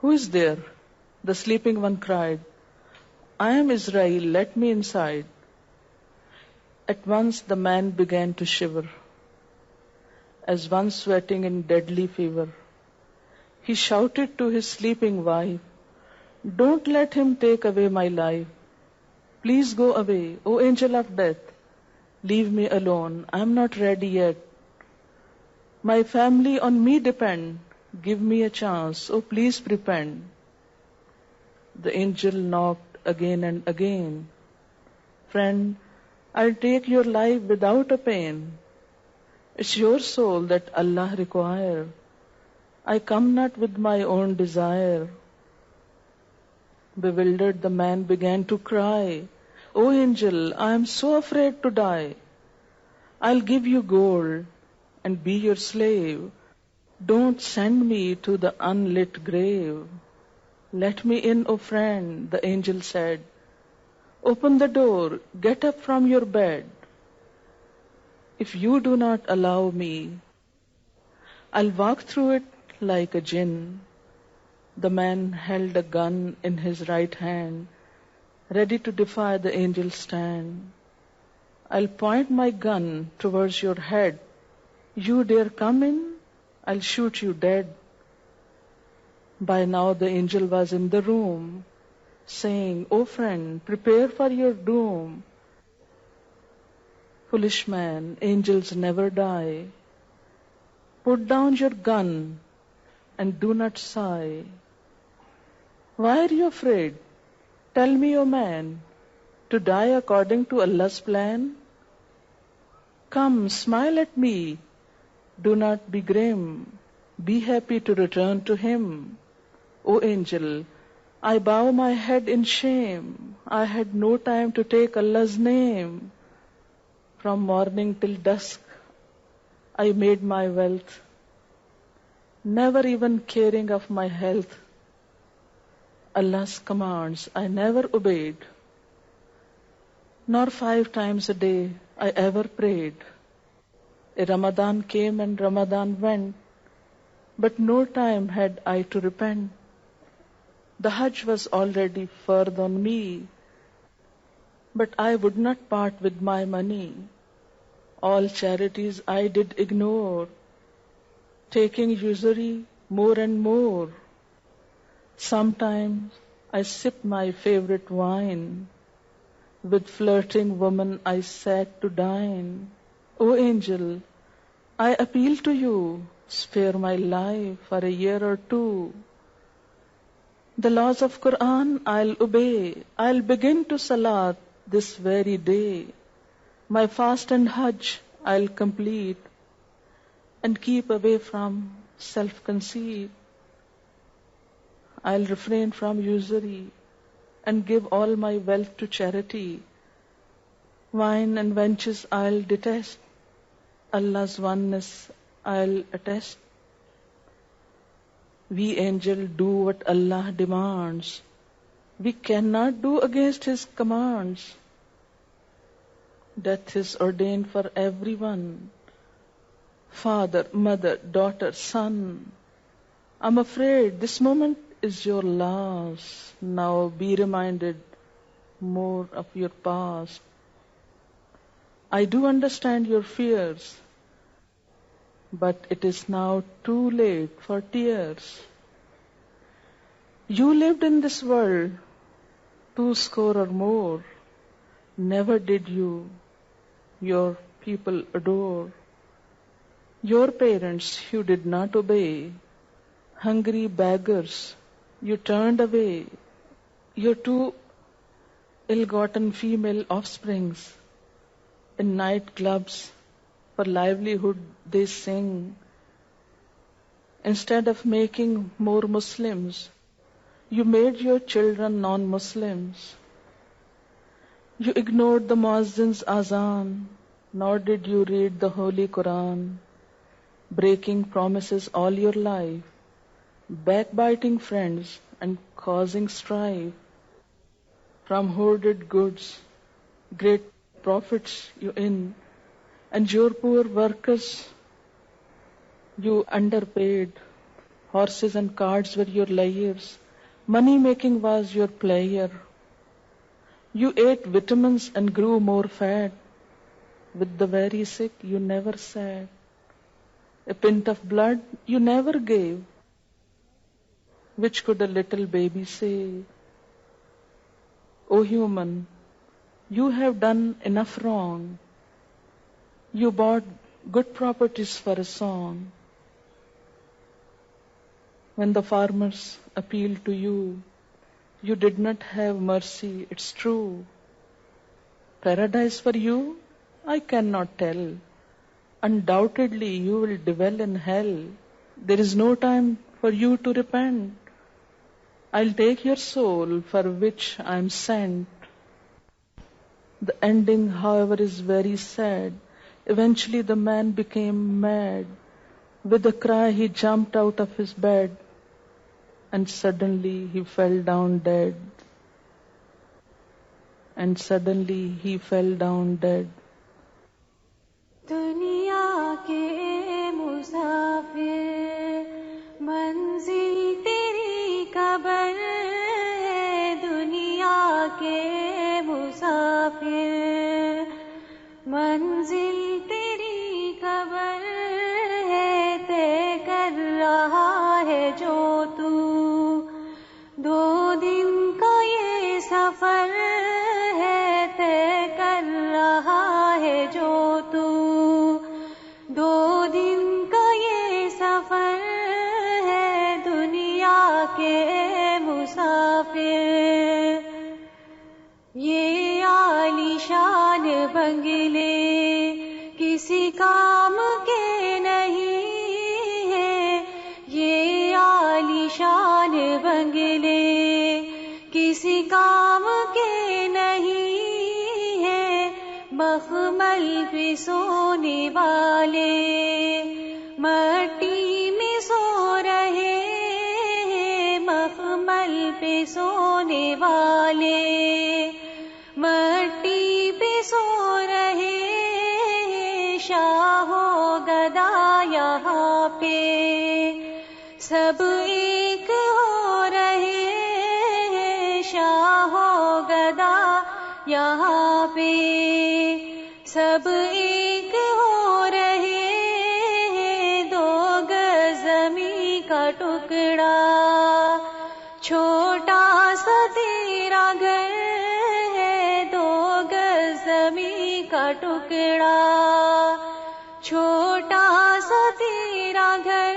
Who is there? The sleeping one cried. I am Israel, let me inside. At once the man began to shiver, as one sweating in deadly fever. He shouted to his sleeping wife, don't let him take away my life. Please go away, O angel of death. Leave me alone, I am not ready yet. My family on me depend. Give me a chance, oh please repent. The angel knocked again and again. Friend, I'll take your life without a pain. It's your soul that Allah require. I come not with my own desire. Bewildered, the man began to cry, O angel, I am so afraid to die. I'll give you gold and be your slave. Don't send me to the unlit grave. Let me in, O friend, the angel said. Open the door, get up from your bed. If you do not allow me, I'll walk through it like a jinn. The man held a gun in his right hand, ready to defy the angel's stand. I'll point my gun towards your head. You dare come in, I'll shoot you dead. By now the angel was in the room, saying, O friend, prepare for your doom. Foolish man, angels never die. Put down your gun and do not sigh. Why are you afraid? Tell me, O man, to die according to Allah's plan? Come, smile at me. Do not be grim. Be happy to return to Him. O angel, I bow my head in shame. I had no time to take Allah's name. From morning till dusk, I made my wealth, never even caring of my health. Allah's commands I never obeyed, nor 5 times a day I ever prayed. A Ramadan came and Ramadan went, but no time had I to repent. The Hajj was already fard on me, but I would not part with my money. All charities I did ignore, taking usury more and more. Sometimes I sipped my favorite wine, with flirting women I sat to dine. O angel, I appeal to you, spare my life for a year or 2. The laws of Quran I'll obey. I'll begin to Salat this very day. My fast and Hajj I'll complete, and keep away from self-conceit. I'll refrain from usury and give all my wealth to charity. Wine and wenches I'll detest. Allah's oneness I'll attest. We angel do what Allah demands. We cannot do against His commands. Death is ordained for everyone. Father, mother, daughter, son. I'm afraid this moment is your last. Now be reminded more of your past. I do understand your fears, but it is now too late for tears. You lived in this world 2 score or more. Never did you your people adore. Your parents you did not obey. Hungry beggars you turned away. Your 2 ill-gotten female offsprings, in night clubs for livelihood they sing. Instead of making more Muslims, you made your children non-Muslims. You ignored the Muazzin's azan, nor did you read the Holy Quran, breaking promises all your life, backbiting friends and causing strife. From hoarded goods, great profits you in, and your poor workers you underpaid. Horses and carts were your layers. Money making was your player. You ate vitamins and grew more fat. With the very sick you never sat. A pint of blood you never gave. Which could a little baby save? O human, you have done enough wrong. You bought good properties for a song. When the farmers appealed to you, you did not have mercy, it's true. Paradise for you, I cannot tell. Undoubtedly you will dwell in hell. There is no time for you to repent. I'll take your soul for which I am sent. The ending, however, is very sad. Eventually the man became mad. With a cry he jumped out of his bed, and suddenly he fell down dead. And suddenly he fell down dead.
دنیا کے مسافر منزل تیری قبر ہے. دنیا کے مسافر منزل تیری قبر ہے. طے کر رہا ہے جو تو 2 دن کا یہ سفر ہے. طے کر رہا مخمل پہ سونے والے مٹی میں سو رہے ہیں، مخمل پہ سونے والے مٹی پہ سو رہے ہیں، شاہ و گدا یہاں پہ سب ایک ہو رہے ہیں، شاہ و گدا یہاں پہ سب ایک ہو رہے ہیں، دو گز زمین کا ٹکڑا چھوٹا سا تیرا گھر ہے، دو گز زمین کا ٹکڑا چھوٹا سا تیرا گھر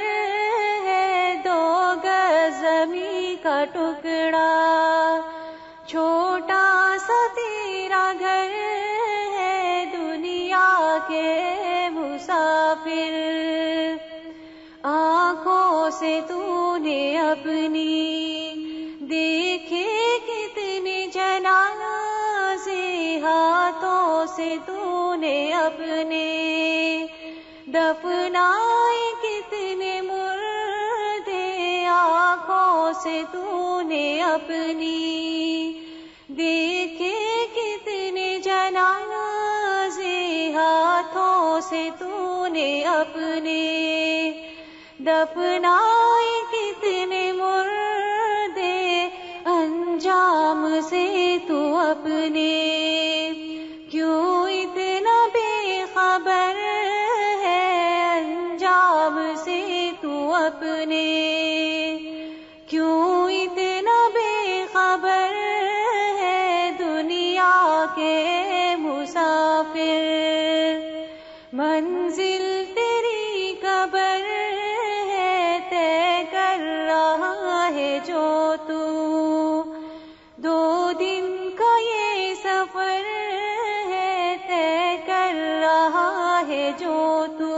ہے، دو گز زمین کا ٹکڑا چھوٹا سا تیرا گھر ہے، دنیا کے مسافر آنکھوں سے تو نے اپنی دیکھے کتنے جنازے، ہاتھوں سے تو نے اپنے دفنائے کتنے مردے، آنکھوں سے تو نے اپنی دیکھے کتنے جنازے، ہاتھوں سے تو نے اپنے دفنائے کتنے مردے، انجام سے تو اپنے کیوں اتنا بے خبر ہے، انجام سے تو اپنے کیوں اتنا بے خبر ہے، دنیا کے مسافر منزل تیری قبر ہے، طے کر رہا ہے جو تو، دو دن کا یہ سفر ہے، طے کر رہا ہے جو تو،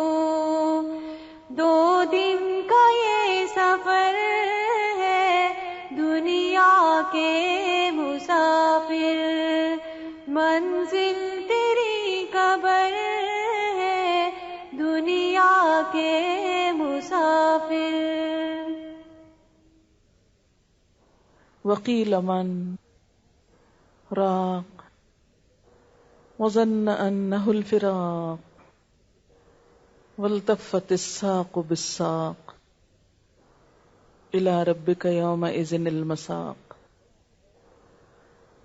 دو دن کا یہ سفر ہے، دنیا کے مسافر منزل تیری قبر ہے، دنیا کے مسافر۔
وقیل من راق وظن انه الفراق والتفت الساق بالساق الى ربك يومئذ المساق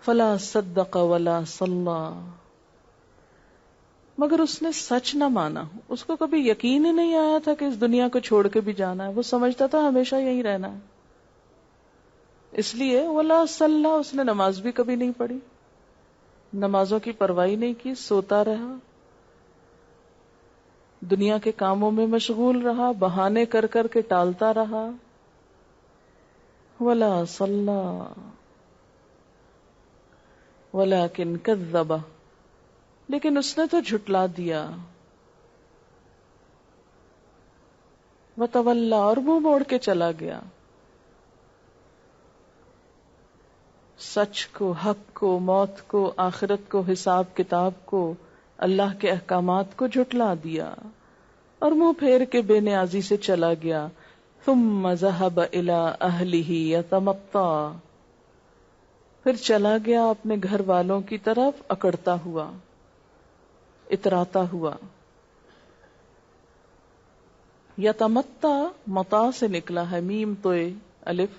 فلا صدق ولا صلى، مگر اس نے سچ نہ مانا، اس کو کبھی یقین ہی نہیں آیا تھا کہ اس دنیا کو چھوڑ کے بھی جانا ہے، وہ سمجھتا تھا ہمیشہ یہیں رہنا ہے، اس لیے ولا صلی، اس نے نماز بھی کبھی نہیں پڑھی، نمازوں کی پرواہ نہیں کی، سوتا رہا، دنیا کے کاموں میں مشغول رہا، بہانے کر کر کے ٹالتا رہا، ولا صلی ولکن کذب، لیکن اس نے تو جھٹلا دیا، وتولی، اور منہ موڑ کے چلا گیا، سچ کو، حق کو، موت کو، آخرت کو، حساب کتاب کو، اللہ کے احکامات کو جھٹلا دیا اور منہ پھیر کے بے نیازی سے چلا گیا۔ ثم ذهب الى اهله يتمطى، پھر چلا گیا اپنے گھر والوں کی طرف اکڑتا ہوا، اتراتا ہوا۔ یتمطى مطا سے نکلا ہے، میم توئے الف،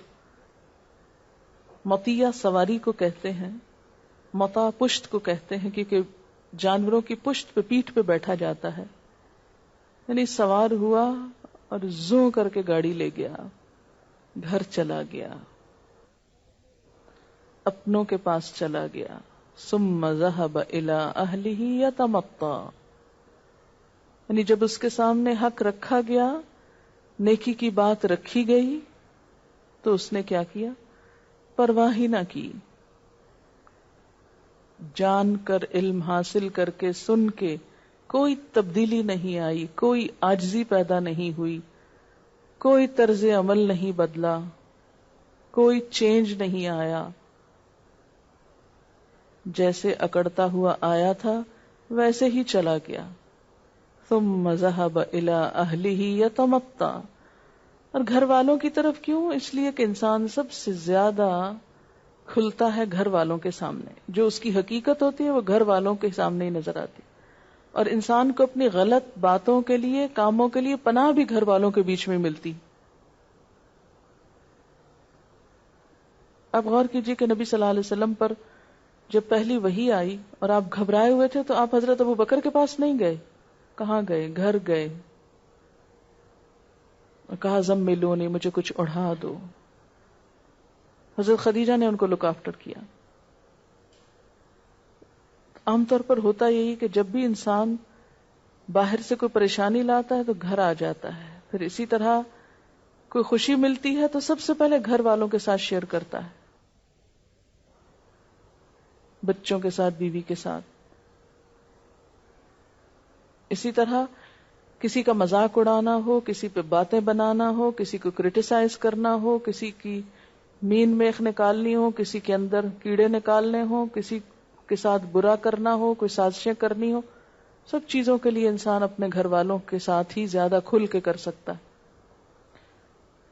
مطیہ سواری کو کہتے ہیں، مطا پشت کو کہتے ہیں، کیونکہ جانوروں کی پشت پہ، پیٹھ پہ بیٹھا جاتا ہے، یعنی سوار ہوا اور زوں کر کے گاڑی لے گیا، گھر چلا گیا، اپنوں کے پاس چلا گیا۔ ثم ذهب الى اهله يتمطى، یعنی جب اس کے سامنے حق رکھا گیا، نیکی کی بات رکھی گئی، تو اس نے کیا کیا؟ پرواہ ہی نہ کی، جان کر، علم حاصل کر کے، سن کے کوئی تبدیلی نہیں آئی، کوئی عاجزی پیدا نہیں ہوئی، کوئی طرز عمل نہیں بدلا، کوئی چینج نہیں آیا، جیسے اکڑتا ہوا آیا تھا ویسے ہی چلا گیا. ثم ذهب الى اهله يتمطى. اور گھر والوں کی طرف کیوں؟ اس لیے کہ انسان سب سے زیادہ کھلتا ہے گھر والوں کے سامنے. جو اس کی حقیقت ہوتی ہے وہ گھر والوں کے سامنے ہی نظر آتی. اور انسان کو اپنی غلط باتوں کے لیے، کاموں کے لیے پناہ بھی گھر والوں کے بیچ میں ملتی. آپ غور کیجئے کہ نبی صلی اللہ علیہ وسلم پر جب پہلی وحی آئی اور آپ گھبرائے ہوئے تھے تو آپ حضرت ابو بکر کے پاس نہیں گئے. کہاں گئے؟ گھر گئے اور کہا زملونی، مجھے کچھ اڑھا دو. حضرت خدیجہ نے ان کو لک آفٹر کیا. عام طور پر ہوتا یہی کہ جب بھی انسان باہر سے کوئی پریشانی لاتا ہے تو گھر آ جاتا ہے. پھر اسی طرح کوئی خوشی ملتی ہے تو سب سے پہلے گھر والوں کے ساتھ شیئر کرتا ہے، بچوں کے ساتھ، بیوی کے ساتھ. اسی طرح کسی کا مذاق اڑانا ہو، کسی پہ باتیں بنانا ہو، کسی کو کرٹیسائز کرنا ہو، کسی کی مین میخ نکالنی ہو، کسی کے اندر کیڑے نکالنے ہو، کسی کے ساتھ برا کرنا ہو، کوئی سازشیں کرنی ہو، سب چیزوں کے لیے انسان اپنے گھر والوں کے ساتھ ہی زیادہ کھل کے کر سکتا ہے.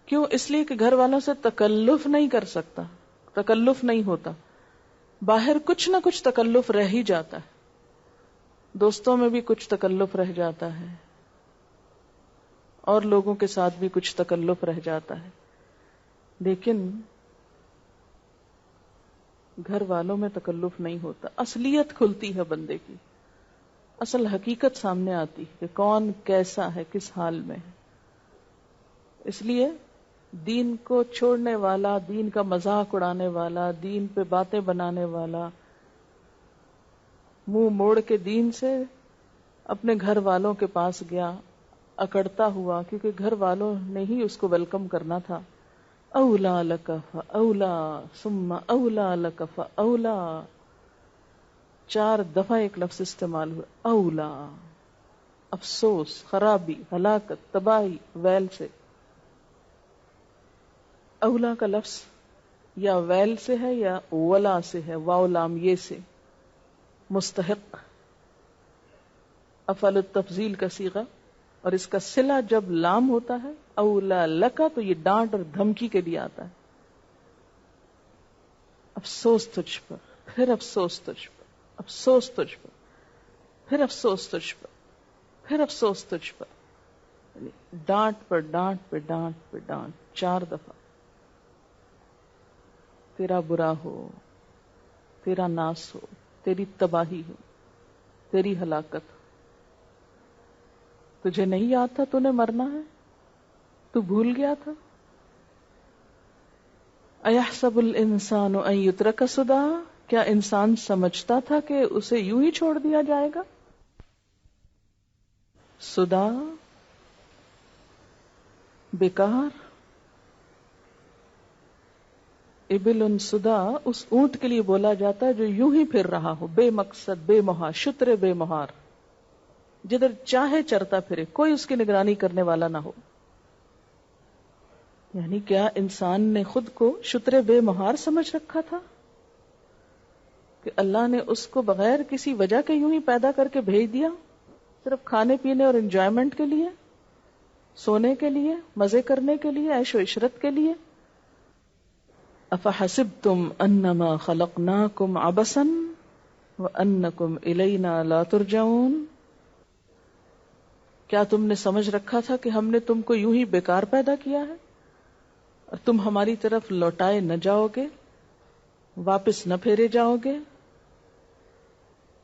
کیوں؟ اس لیے کہ گھر والوں سے تکلف نہیں کر سکتا، تکلف نہیں ہوتا. باہر کچھ نہ کچھ تکلف رہ ہی جاتا ہے، دوستوں میں بھی کچھ تکلف رہ جاتا ہے اور لوگوں کے ساتھ بھی کچھ تکلف رہ جاتا ہے. لیکن گھر والوں میں تکلف نہیں ہوتا. اصلیت کھلتی ہے بندے کی، اصل حقیقت سامنے آتی ہے کہ کون کیسا ہے، کس حال میں ہے. اس لیے دین کو چھوڑنے والا، دین کا مذاق اڑانے والا، دین پہ باتیں بنانے والا منہ موڑ کے دین سے اپنے گھر والوں کے پاس گیا اکڑتا ہوا، کیونکہ گھر والوں نے ہی اس کو ویلکم کرنا تھا. اولا لک فاولا ثم اولا لک فاولا، 4 دفعہ ایک لفظ استعمال ہوا، اولا. افسوس، خرابی، ہلاکت، تباہی، ویل سے. اولا کا لفظ یا ویل سے ہے یا ولا سے ہے، واو لام یہ سے. مستحق، افعل التفضیل کا صیغہ، اور اس کا صلہ جب لام ہوتا ہے اولا لکا تو یہ ڈانٹ اور دھمکی کے لیے آتا ہے. افسوس تجھ پر، پھر افسوس تجھ پر، افسوس تجھ پر، پھر افسوس تجھ پر، پھر افسوس تجھ پر. ڈانٹ پر ڈانٹ پہ ڈانٹ پہ ڈانٹ، 4 دفعہ. تیرا برا ہو، تیرا ناس ہو، تیری تباہی ہو، تیری ہلاکت ہو. تجھے نہیں یاد تھا تو نے مرنا ہے؟ تو بھول گیا تھا؟ اَيَحْسَبُ الْإِنسَانُ أَن يُتْرَكَ سُدًى، کیا انسان سمجھتا تھا کہ اسے یوں ہی چھوڑ دیا جائے گا؟ سدا، بیکار. ابل سدا اس اونٹ کے لیے بولا جاتا ہے جو یوں ہی پھر رہا ہو، بے مقصد، بے مہار، شتر بے مہار، جدھر چاہے چرتا پھرے، کوئی اس کی نگرانی کرنے والا نہ ہو. یعنی کیا انسان نے خود کو شتر بے مہار سمجھ رکھا تھا کہ اللہ نے اس کو بغیر کسی وجہ کے یوں ہی پیدا کر کے بھیج دیا، صرف کھانے پینے اور انجوائمنٹ کے لیے، سونے کے لیے، مزے کرنے کے لیے، عیش و عشرت کے لیے؟ افحسبتم انما خلقناکم عبثا وانکم الینا لا ترجعون، کیا تم نے سمجھ رکھا تھا کہ ہم نے تم کو یوں ہی بیکار پیدا کیا ہے اور تم ہماری طرف لوٹائے نہ جاؤ گے، واپس نہ پھیرے جاؤ گے؟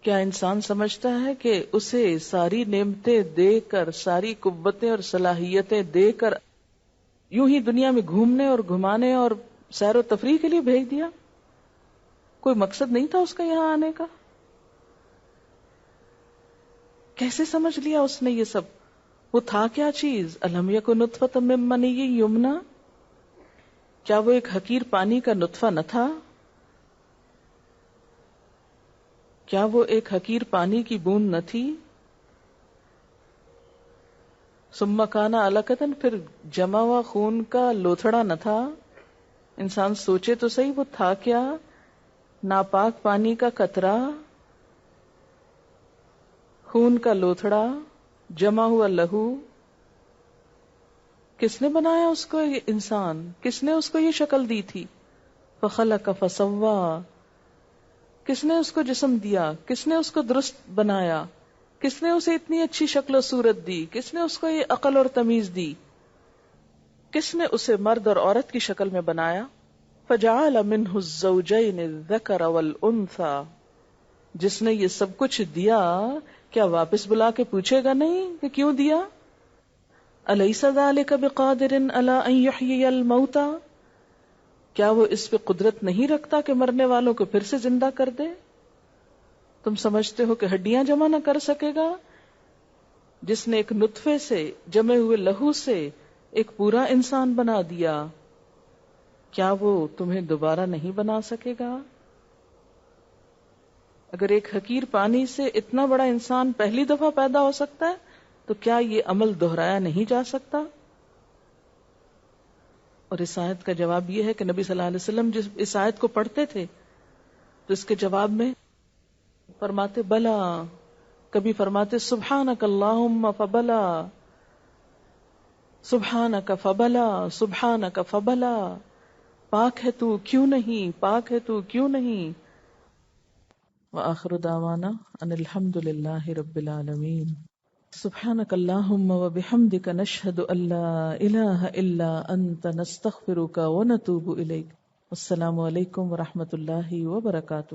کیا انسان سمجھتا ہے کہ اسے ساری نعمتیں دے کر، ساری قوتیں اور صلاحیتیں دے کر یوں ہی دنیا میں گھومنے اور گھمانے اور سیر و تفریح کے لیے بھیج دیا؟ کوئی مقصد نہیں تھا اس کا یہاں آنے کا؟ کیسے سمجھ لیا اس نے یہ سب؟ وہ تھا کیا چیز؟ الم یکن نطفۃ من منی یمنی، کیا وہ ایک حقیر پانی کا نطفہ نہ تھا؟ کیا وہ ایک حقیر پانی کی بوند نہ تھی؟ ثم کان علقۃ، پھر جمع ہوا خون کا لوتھڑا نہ تھا؟ انسان سوچے تو صحیح، وہ تھا کیا؟ ناپاک پانی کا قطرہ، خون کا لوتھڑا، جمع ہوا لہو. کس نے بنایا اس کو؟ یہ انسان. کس نے اس کو یہ شکل دی تھی؟ فخلق فسوا. کس نے اس کو جسم دیا؟ کس نے اس کو درست بنایا؟ کس نے اسے اتنی اچھی شکل و صورت دی؟ کس نے اس کو یہ عقل اور تمیز دی؟ کس نے اسے مرد اور عورت کی شکل میں بنایا؟ فجعل منہ الزوجین الذکر والانثى. جس نے یہ سب کچھ دیا، کیا واپس بلا کے پوچھے گا نہیں کہ کیوں دیا؟ الیس ذلک بقادر علی ان یحیی الموتى. کیا وہ اس پہ قدرت نہیں رکھتا کہ مرنے والوں کو پھر سے زندہ کر دے؟ تم سمجھتے ہو کہ ہڈیاں جمع نہ کر سکے گا؟ جس نے ایک نطفے سے، جمے ہوئے لہو سے ایک پورا انسان بنا دیا، کیا وہ تمہیں دوبارہ نہیں بنا سکے گا؟ اگر ایک حقیر پانی سے اتنا بڑا انسان پہلی دفعہ پیدا ہو سکتا ہے تو کیا یہ عمل دہرایا نہیں جا سکتا؟ اور اس آیت کا جواب یہ ہے کہ نبی صلی اللہ علیہ وسلم جس اس آیت کو پڑھتے تھے تو اس کے جواب میں فرماتے بلا، کبھی فرماتے سبحانک اللہم فبلا، سبحانک فبلا، سبحانک فبلا. پاک ہے تو کیوں نہیں، پاک ہے تو کیوں نہیں. وآخر دعوانا ان الحمد للہ رب العالمین. سبحانک اللہم وبحمدک نشہد ان لا الہ الا انت نستغفرک ونتوب الیک. السلام علیکم ورحمۃ اللہ وبرکاتہ.